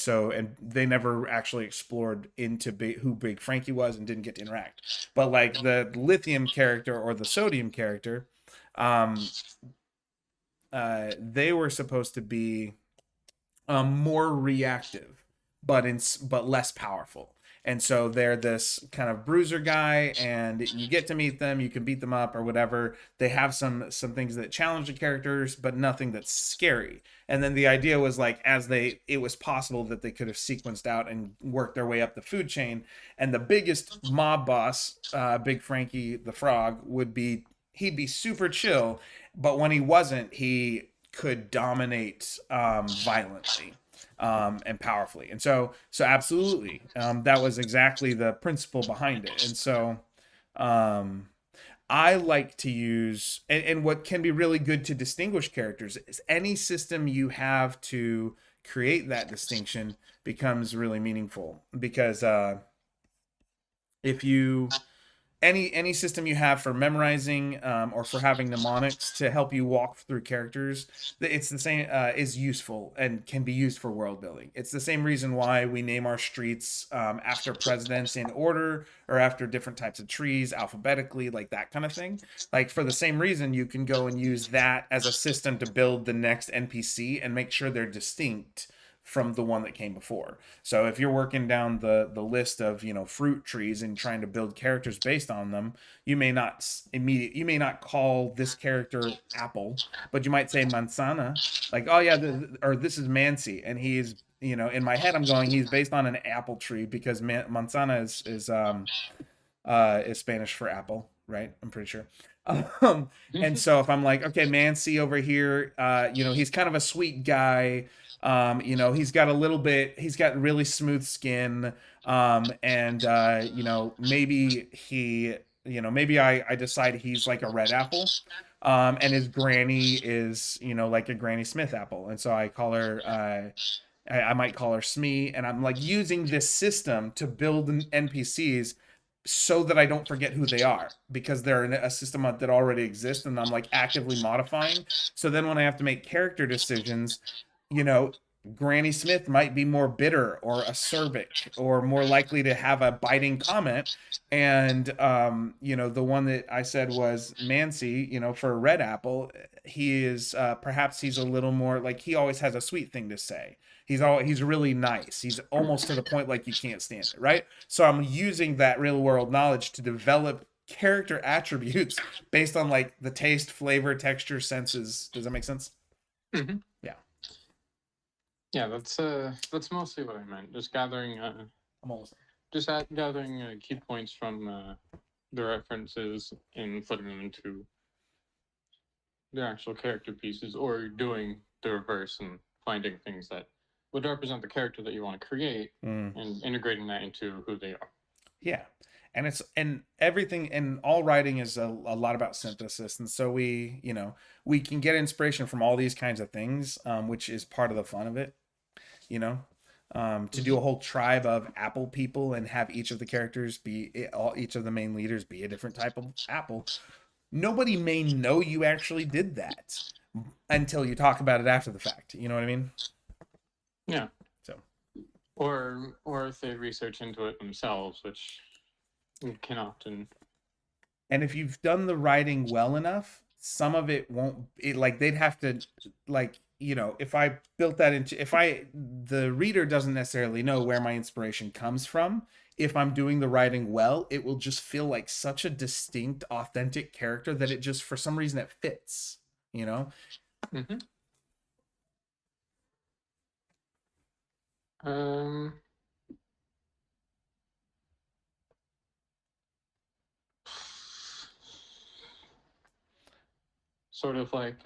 they never actually explored into who Big Frankie was and didn't get to interact. But like the lithium character or the sodium character, um, they were supposed to be more reactive, but less powerful. And so they're this kind of bruiser guy, and you get to meet them. You can beat them up or whatever. They have some things that challenge the characters, but nothing that's scary. And then the idea was like, it was possible that they could have sequenced out and worked their way up the food chain. And the biggest mob boss, Big Frankie the Frog, he'd be super chill, but when he wasn't, he could dominate violently and powerfully. And so absolutely, that was exactly the principle behind it. And so I like to use, and what can be really good to distinguish characters is any system you have to create that distinction becomes really meaningful, because if you any system you have for memorizing or for having mnemonics to help you walk through characters, it's the same, is useful and can be used for world building. It's the same reason why we name our streets after presidents in order, or after different types of trees alphabetically, like that kind of thing. Like for the same reason, you can go and use that as a system to build the next NPC and make sure they're distinct from the one that came before. So if you're working down the list of, you know, fruit trees and trying to build characters based on them, you may not call this character Apple, but you might say Manzana, like, oh yeah, or this is Mancy, and he's, you know, in my head I'm going, he's based on an apple tree, because Manzana is Spanish for apple, right? I'm pretty sure. And so if I'm like, okay, Mancy over here, you know, he's kind of a sweet guy. You know, he's got really smooth skin. And you know, maybe I decide he's like a red apple. And his granny is, you know, like a Granny Smith apple. And so I call her, I might call her Smee. And I'm like using this system to build NPCs so that I don't forget who they are, because they're in a system that already exists, and I'm like actively modifying. So then when I have to make character decisions, you know, Granny Smith might be more bitter or acerbic or more likely to have a biting comment. And, you know, the one that I said was Mancy, you know, for a red apple, he is, perhaps he's a little more like, he always has a sweet thing to say. He's really nice. He's almost to the point like you can't stand it, right? So I'm using that real world knowledge to develop character attributes based on like the taste, flavor, texture, senses. Does that make sense? Mm-hmm. Yeah. Yeah, that's mostly what I meant. Just gathering I'm almost gathering key points from the references and putting them into the actual character pieces, or doing the reverse and finding things that would represent the character that you want to create and integrating that into who they are. Yeah. And everything and all writing is a lot about synthesis. And so we can get inspiration from all these kinds of things, which is part of the fun of it, you know. To do a whole tribe of apple people and have each of the characters each of the main leaders be a different type of apple. Nobody may know you actually did that until you talk about it after the fact. You know what I mean? Yeah. So, or if they research into it themselves, which can often. and if you've done the writing well enough, some of it won't. Like they'd have to, like if I built that into, if I the reader doesn't necessarily know where my inspiration comes from. If I'm doing the writing well, it will just feel like such a distinct, authentic character that it just, for some reason, it fits. You know? Mm-hmm. Um. Sort of like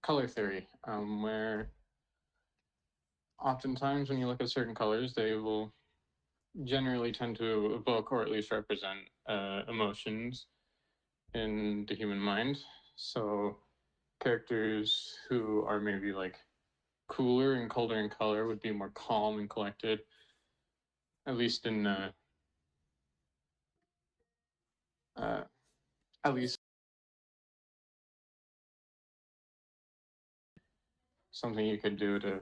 color theory, where oftentimes when you look at certain colors, they will generally tend to evoke or at least represent emotions in the human mind. So characters who are maybe like cooler and colder in color would be more calm and collected, at least in at least something you could do to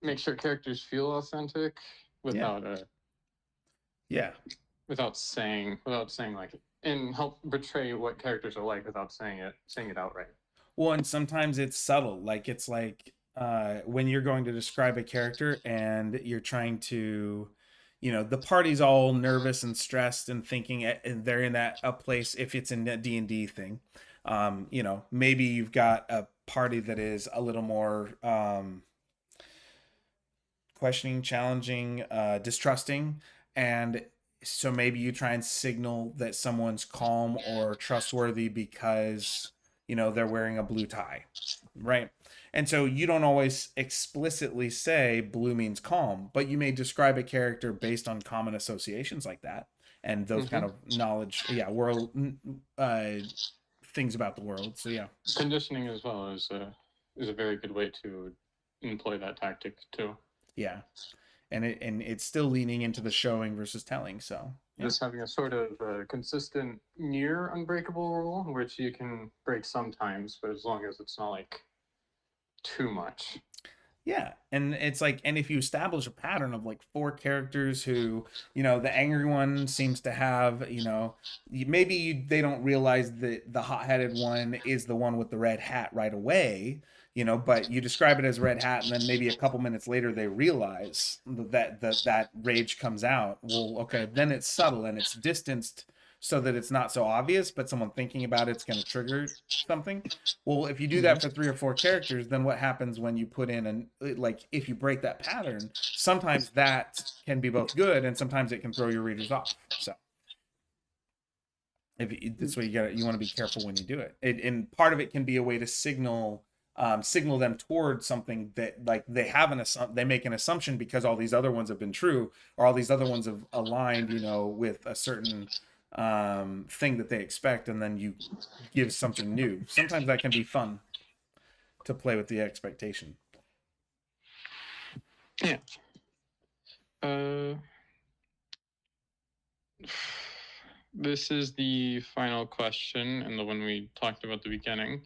make sure characters feel authentic Yeah. without Yeah. without saying like, and help portray what characters are like without saying it outright. Well, and sometimes it's subtle. Like it's like when you're going to describe a character and you're trying to, the party's all nervous and stressed and thinking they're in a place. If it's in a D&D thing, maybe you've got a party that is a little more questioning, challenging, distrusting, and so maybe you try and signal that someone's calm or trustworthy because they're wearing a blue tie, right? And so you don't always explicitly say blue means calm, but you may describe a character based on common associations like that and those kind of knowledge, world things about the world. So yeah, Conditioning as well is a very good way to employ that tactic too. yeah, and it's still leaning into the showing versus telling. So just having a sort of consistent near unbreakable rule, which you can break sometimes, but as long as it's not like too much. Yeah, and it's like, and if you establish a pattern of like four characters who, the angry one seems to have, maybe they don't realize that the hot-headed one is the one with the red hat right away, but you describe it as red hat, and then maybe a couple minutes later they realize that rage comes out. Well, okay, then it's subtle and it's distanced so that it's not so obvious, but someone thinking about it's going to trigger something. Well, if you do that for 3 or 4 characters, then what happens when you put in if you break that pattern, sometimes that can be both good and sometimes it can throw your readers off. So that's why you want to be careful when you do it. And part of it can be a way to signal them towards something that like they make an assumption because all these other ones have been true or all these other ones have aligned, with a certain thing that they expect, and then you give something new. Sometimes that can be fun to play with the expectation. Yeah. This is the final question and the one we talked about at the beginning.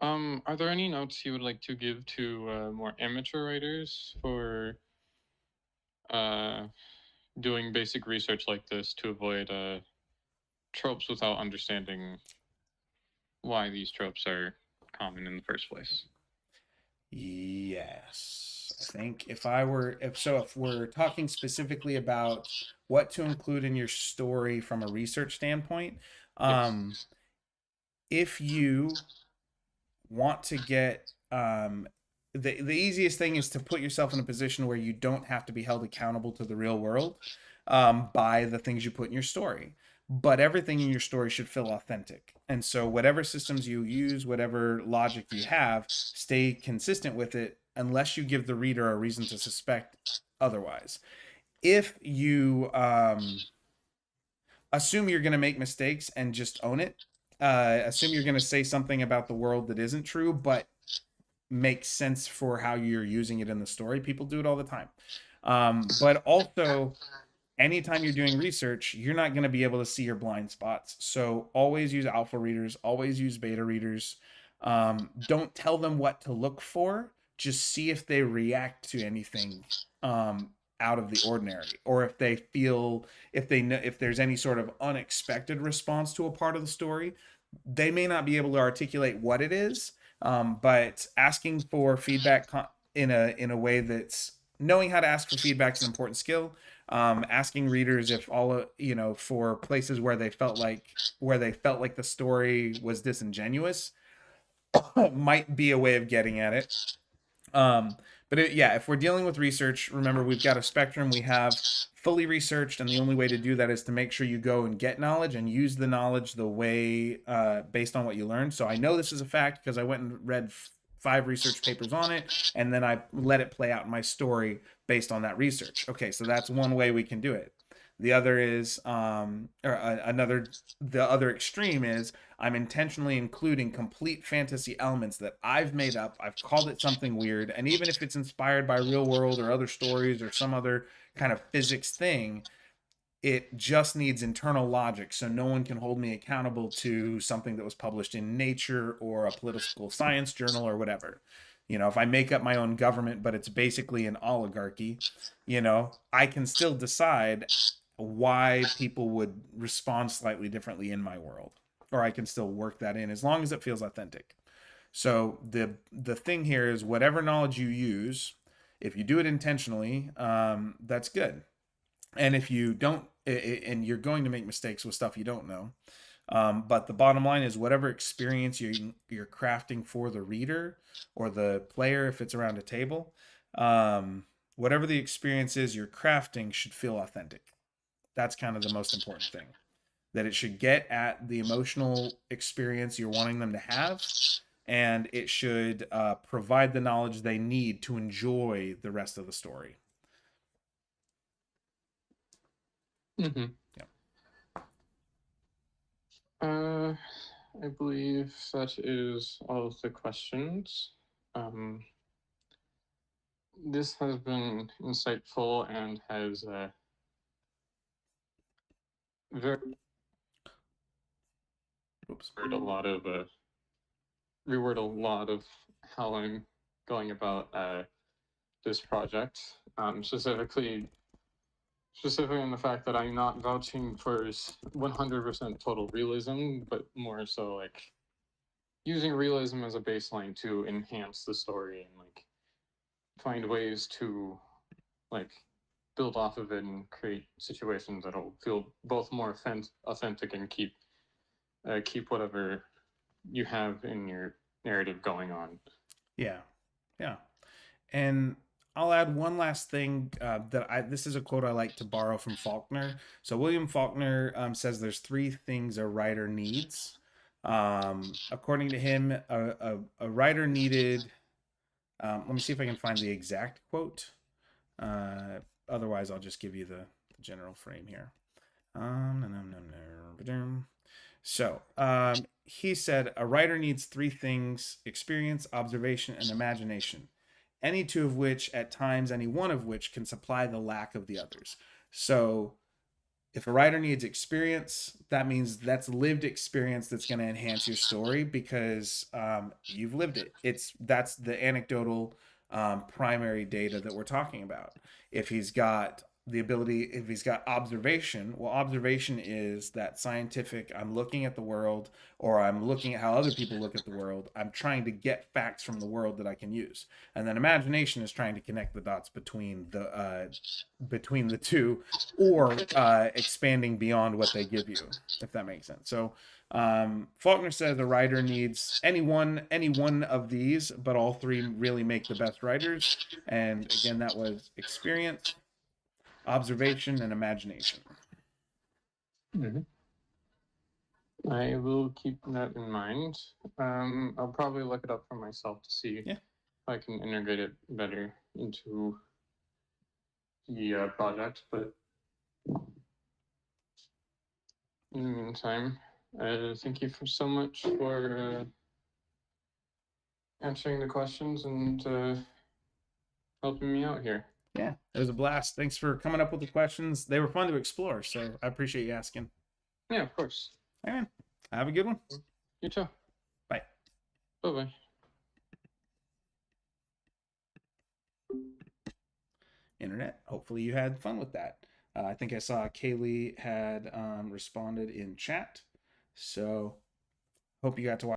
Are there any notes you would like to give to more amateur writers for doing basic research like this to avoid tropes without understanding why these tropes are common in the first place? Yes. I think if we're talking specifically about what to include in your story from a research standpoint, if you want to get the easiest thing is to put yourself in a position where you don't have to be held accountable to the real world by the things you put in your story. But everything in your story should feel authentic. And so, whatever systems you use, whatever logic you have, stay consistent with it unless you give the reader a reason to suspect otherwise. If you assume you're going to make mistakes and just own it, assume you're going to say something about the world that isn't true, but makes sense for how you're using it in the story. People do it all the time. But also, anytime you're doing research, you're not going to be able to see your blind spots. So always use alpha readers, always use beta readers. Don't tell them what to look for. Just see if they react to anything out of the ordinary, or if they feel, if they know, if there's any sort of unexpected response to a part of the story. They may not be able to articulate what it is, but asking for feedback in a way that's, knowing how to ask for feedback is an important skill. Asking readers if all, for places where they felt like the story was disingenuous might be a way of getting at it. Yeah, if we're dealing with research, remember we've got a spectrum. We have fully researched, and the only way to do that is to make sure you go and get knowledge and use the knowledge the way based on what you learned. So I know this is a fact because I went and read 5 research papers on it, and then I let it play out in my story based on that research. Okay, so that's one way we can do it. The other is, the other extreme is I'm intentionally including complete fantasy elements that I've made up. I've called it something weird. And even if it's inspired by real world or other stories or some other kind of physics thing, it just needs internal logic. So no one can hold me accountable to something that was published in Nature or a political science journal or whatever. If I make up my own government, but it's basically an oligarchy, I can still decide why people would respond slightly differently in my world, or I can still work that in as long as it feels authentic. So the thing here is, whatever knowledge you use, if you do it intentionally, that's good. And if you don't, and you're going to make mistakes with stuff you don't know, but the bottom line is, whatever experience you're crafting for the reader or the player, if it's around a table, whatever the experience is you're crafting should feel authentic. That's kind of the most important thing. That it should get at the emotional experience you're wanting them to have, and it should provide the knowledge they need to enjoy the rest of the story. Mm-hmm. Yeah. I believe that is all of the questions. This has been insightful and has very reword a lot of how I'm going about this project. Specifically in the fact that I'm not vouching for 100% total realism, but more so like using realism as a baseline to enhance the story and like find ways to like build off of it and create situations that'll feel both more authentic and keep whatever you have in your narrative going on. Yeah. And I'll add one last thing, this is a quote I like to borrow from Faulkner. So William Faulkner says there's 3 things a writer needs. According to him, a writer needed. Let me see if I can find the exact quote. Otherwise, I'll just give you the general frame here. So he said a writer needs 3 things: experience, observation, and imagination. Any 2 of which, at times, any one of which can supply the lack of the others. So if a writer needs experience, that means that's lived experience that's going to enhance your story because you've lived it. That's the anecdotal primary data that we're talking about. If he's got the ability, if he's got observation, well, observation is that scientific, I'm looking at the world, or I'm looking at how other people look at the world. I'm trying to get facts from the world that I can use. And then imagination is trying to connect the dots between the two, or expanding beyond what they give you, if that makes sense. So Faulkner says a writer needs any one of these, but all three really make the best writers. And again, that was experience, observation, and imagination. Mm-hmm. I will keep that in mind. I'll probably look it up for myself to see if I can integrate it better into the project. But in the meantime, thank you so much for answering the questions and helping me out here. Yeah, it was a blast. Thanks for coming up with the questions. They were fun to explore, so I appreciate you asking. Yeah, of course. All right, man. Have a good one. You too. Bye. Bye-bye. Internet. Hopefully you had fun with that. I think I saw Kaylee had responded in chat. So hope you got to watch.